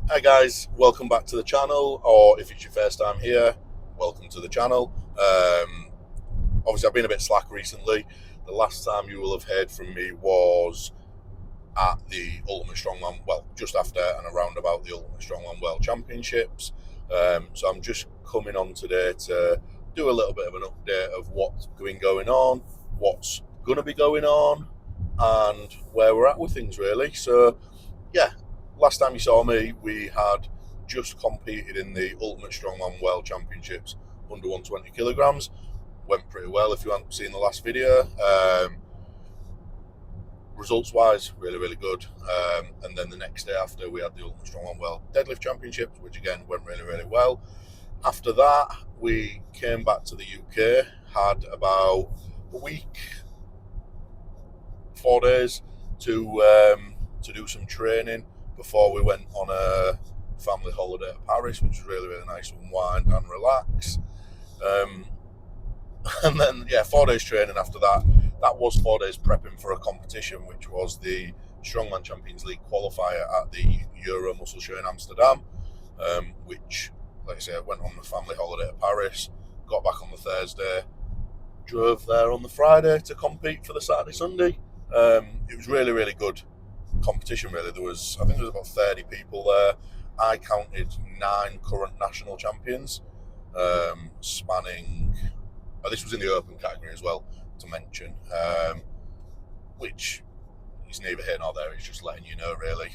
Hi guys, welcome back to the channel, or if it's your first time here, welcome to the channel. Obviously I've been a bit slack recently. The last time you will have heard from me was at the Ultimate Strongman, well, just after and around about the Ultimate Strongman World Championships. So I'm just coming on today to do a little bit of an update of what's been going on, what's going to be going on, and where we're at with things really. So yeah, last time you saw me, we had just competed in the Ultimate Strongman World Championships under 120 kilograms. Went pretty well if you haven't seen the last video. Results wise, really, really good. And then the next day after, we had the Ultimate Strongman World Deadlift Championships, which again went really, really well. After that, we came back to the UK, had about a week, 4 days to do some training before we went on a family holiday to Paris, which was really, really nice to unwind and relax. And then, yeah, 4 days training after that. That was 4 days prepping for a competition, which was the Strongman Champions League qualifier at the Euro Muscle Show in Amsterdam, which, like I say, I went on the family holiday to Paris, got back on the Thursday, drove there on the Friday to compete for the Saturday, Sunday. It was really, really good competition, really. I think there was about 30 people there. I counted 9 current national champions, spanning, this was in the open category as well, to mention, which is neither here nor there. It's just letting you know, really.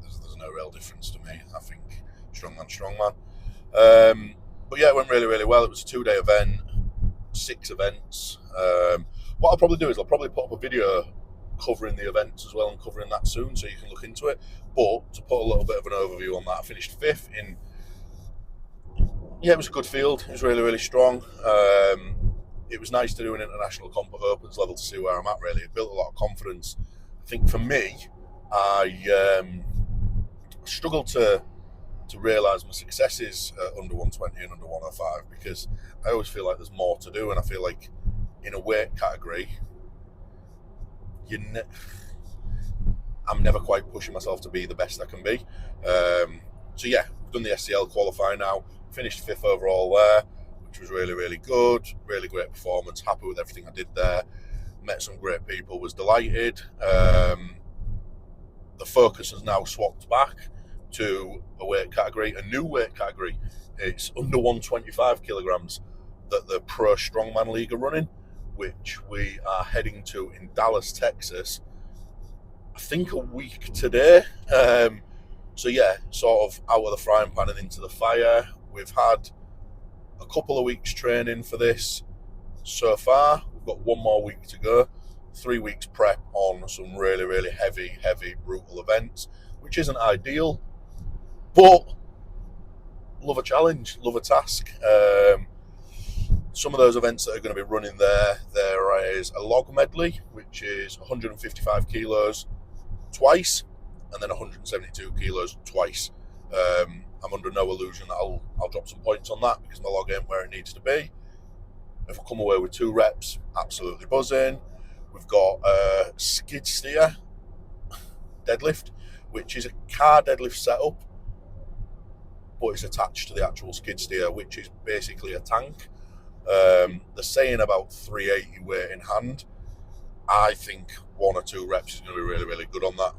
There's no real difference to me. I think strongman. But yeah, it went really, really well. It was a 2-day event, 6 events. What I'll probably do is I'll probably put up a video covering the events as well and covering that soon, so you can look into it. But to put a little bit of an overview on that, I finished 5th in. Yeah, it was a good field. It was really, really strong. It was nice to do an international comp at Opens level to see where I'm at, really. It built a lot of confidence. I think for me, I struggled to realise my successes at under 120 and under 105, because I always feel like there's more to do, and I feel like in a weight category, I'm never quite pushing myself to be the best I can be. So yeah, we've done the SCL qualifying now, finished 5th overall there, which was really, really good, really great performance, happy with everything I did there, met some great people, was delighted. The focus has now swapped back to a weight category, a new weight category. It's under 125 kilograms that the Pro Strongman League are running, which we are heading to in Dallas, Texas, I think a week today. So yeah, sort of out of the frying pan and into the fire. We've had a couple of weeks training for this so far. We've got 1 more week to go. 3 weeks prep on some really, really heavy, brutal events, which isn't ideal, but love a challenge, love a task. Some of those events that are going to be running there is a log medley, which is 155 kilos twice, and then 172 kilos twice. I'm under no illusion that I'll drop some points on that, because my log ain't where it needs to be. If I come away with 2 reps, absolutely buzzing. We've got a skid steer deadlift, which is a car deadlift setup, but it's attached to the actual skid steer, which is basically a tank. They're saying about 380 weight in hand. I think 1 or 2 reps is going to be really, really good on that.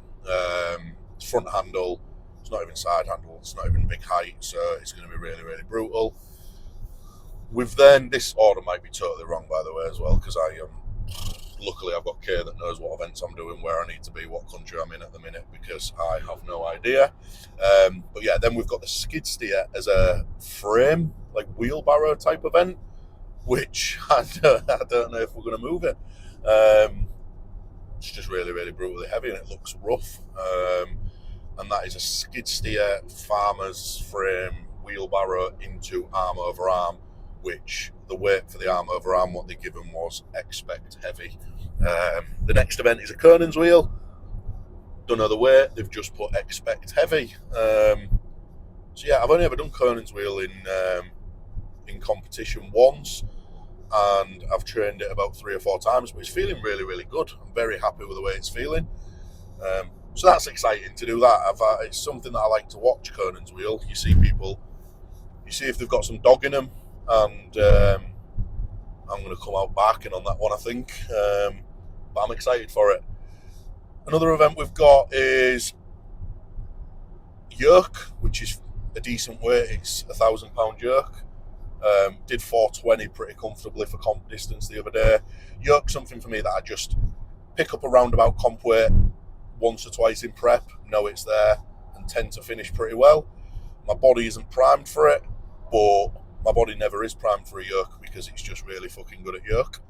It's front handle, it's not even side handle, it's not even big height, so it's going to be really, really brutal. This order might be totally wrong, by the way, as well, because luckily I've got Kay that knows what events I'm doing, where I need to be, what country I'm in at the minute, because I have no idea. But yeah, then we've got the skid steer as a frame, like wheelbarrow type event, which I don't know if we're going to move it. It's just really, really brutally heavy, and it looks rough. And that is a skid steer farmer's frame wheelbarrow into arm over arm, which the weight for the arm over arm, what they given was expect heavy. The next event is a Conan's wheel. Don't know the weight, they've just put expect heavy. So yeah, I've only ever done Conan's wheel in competition once, and I've trained it about 3 or 4 times, but it's feeling really, really good. I'm very happy with the way it's feeling. So that's exciting to do that. It's something that I like to watch, Conan's Wheel. You see people, you see if they've got some dog in them, and I'm going to come out barking on that one, I think. But I'm excited for it. Another event we've got is Yerk, which is a decent weight. It's a £1,000 Yerk. Did 420 pretty comfortably for comp distance the other day. Yerk's something for me that I just pick up a roundabout comp weight once or twice in prep, know it's there, and tend to finish pretty well. My body isn't primed for it, but my body never is primed for a Yerk because it's just really fucking good at Yerk.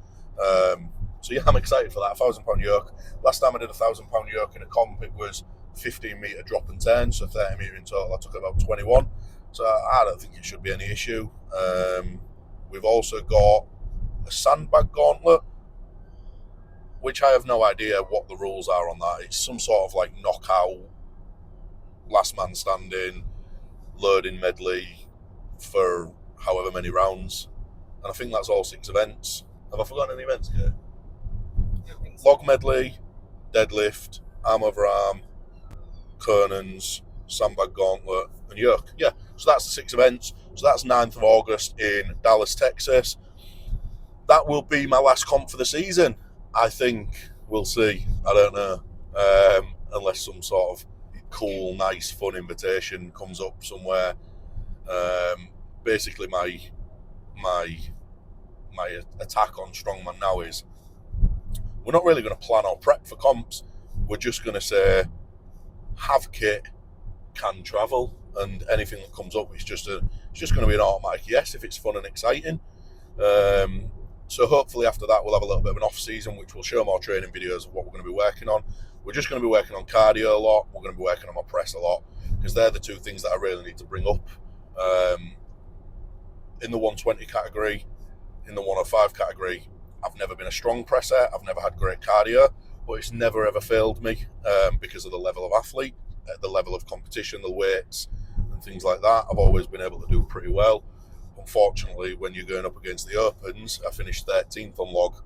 So yeah, I'm excited for that. £1,000 Yerk. Last time I did £1,000 Yerk in a comp, it was 15 metre drop and turn, so 30 metre in total. I took about 21. So I don't think it should be any issue. We've also got a sandbag gauntlet, which I have no idea what the rules are on that. It's some sort of like knockout, last man standing, loading medley for however many rounds. And I think that's all 6 events. Have I forgotten any events, Kate? Log medley, deadlift, arm over arm, Conan's, sandbag gauntlet, and Yerk. Yeah, so that's the 6 events. So that's 9th of August in Dallas, Texas. That will be my last comp for the season. I think we'll see. I don't know. Unless some sort of cool, nice, fun invitation comes up somewhere. Basically, my attack on Strongman now is we're not really going to plan or prep for comps. We're just going to say have kit, can travel, and anything that comes up, it's just going to be an automatic yes if it's fun and exciting. So hopefully after that we'll have a little bit of an off season, which will show more training videos of what we're going to be working on. We're just going to be working on cardio a lot. We're going to be working on my press a lot because they're the 2 things that I really need to bring up. In the 120 category, in the 105 category, I've never been a strong presser. I've never had great cardio, but it's never ever failed me because of the level of athlete, the level of competition, the weights and things like that. I've always been able to do pretty well. Unfortunately, when you're going up against the Opens, I finished 13th on log,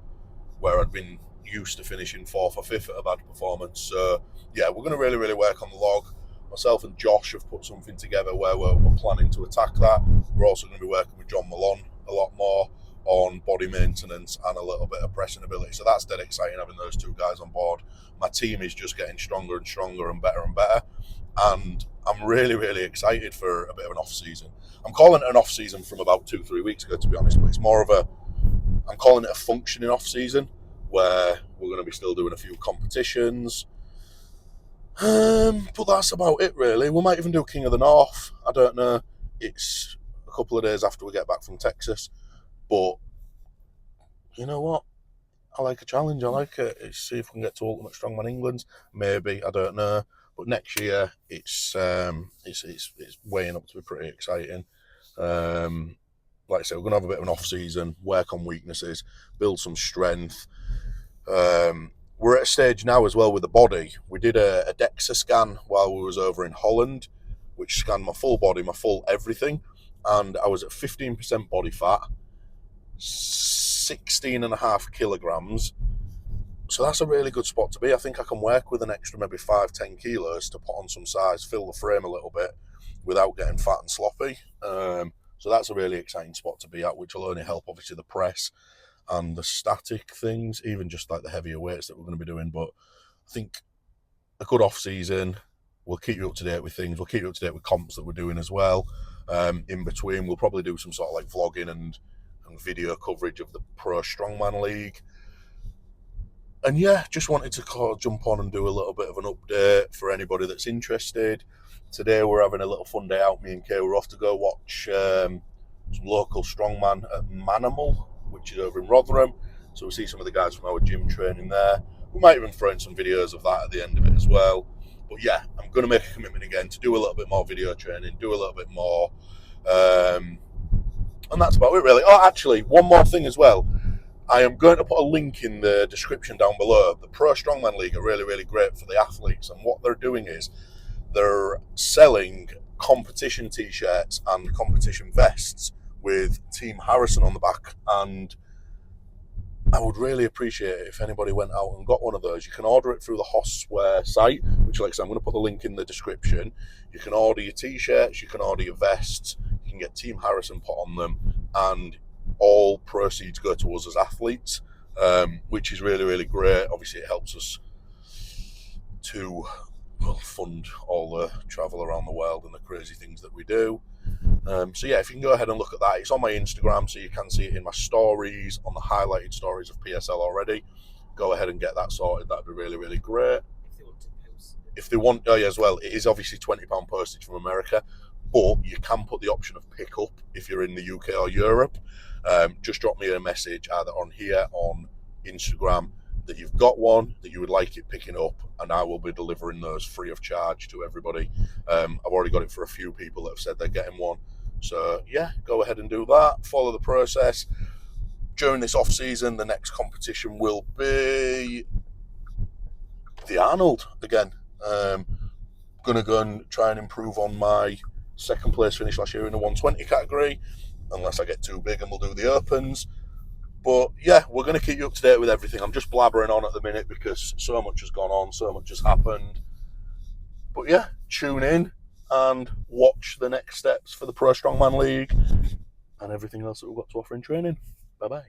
where I'd been used to finishing 4th or 5th at a bad performance. So yeah, we're going to really, really work on the log. Myself and Josh have put something together where we're planning to attack that. We're also going to be working with John Malone a lot more on body maintenance and a little bit of pressing ability. So that's dead exciting having those 2 guys on board. My team is just getting stronger and stronger and better. And I'm really, really excited for a bit of an off-season. I'm calling it an off-season from about 2-3 weeks ago, to be honest, but it's more of I'm calling it a functioning off-season where we're going to be still doing a few competitions. But that's about it, really. We might even do King of the North. I don't know. It's a couple of days after we get back from Texas. But you know what? I like a challenge. I like it. Let's see if we can get to Ultimate Strongman England. Maybe. I don't know. But next year, it's weighing up to be pretty exciting. Like I said, we're going to have a bit of an off-season, work on weaknesses, build some strength. We're at a stage now as well with the body. We did a DEXA scan while we was over in Holland, which scanned my full body, my full everything. And I was at 15% body fat, 16.5 kilograms. So that's a really good spot to be. I think I can work with an extra maybe 5-10 kilos to put on some size, fill the frame a little bit without getting fat and sloppy. So that's a really exciting spot to be at, which will only help obviously the press and the static things, even just like the heavier weights that we're going to be doing. But I think a good off season, we'll keep you up to date with things. We'll keep you up to date with comps that we're doing as well. In between, we'll probably do some sort of like vlogging and video coverage of the Pro Strongman League. And yeah, just wanted to jump on and do a little bit of an update for anybody that's interested. Today we're having a little fun day out. Me and Kay were off to go watch some local strongman at Manimal, which is over in Rotherham. So we'll see some of the guys from our gym training there. We might even throw in some videos of that at the end of it as well. But yeah, I'm going to make a commitment again to do a little bit more video training, do a little bit more. And that's about it really. Oh, actually, one more thing as well. I am going to put a link in the description down below. The Pro Strongman League are really, really great for the athletes. And what they're doing is they're selling competition t-shirts and competition vests with Team Harrison on the back. And I would really appreciate it if anybody went out and got one of those. You can order it through the Hosswear site, which, like I said, I'm going to put the link in the description. You can order your t-shirts, you can order your vests, you can get Team Harrison put on them, and all proceeds go to us as athletes, which is really, really great. Obviously, it helps us to fund all the travel around the world and the crazy things that we do. So yeah, if you can go ahead and look at that, it's on my Instagram, so you can see it in my stories, on the highlighted stories of PSL already. Go ahead and get that sorted. That'd be really, really great. If they want, oh yeah, as well, it is obviously £20 postage from America, but you can put the option of pick up if you're in the UK or Europe. Just drop me a message either on here, on Instagram, that you've got one, that you would like it picking up, and I will be delivering those free of charge to everybody. I've already got it for a few people that have said they're getting one. So yeah, go ahead and do that. Follow the process. During this off season, the next competition will be the Arnold again. Gonna go and try and improve on my second place finish last year in the 120 category, unless I get too big, and we'll do the Opens. But yeah, we're going to keep you up to date with everything. I'm just blabbering on at the minute because so much has gone on, so much has happened. But yeah, tune in and watch the next steps for the Pro Strongman League and everything else that we've got to offer in training. Bye bye.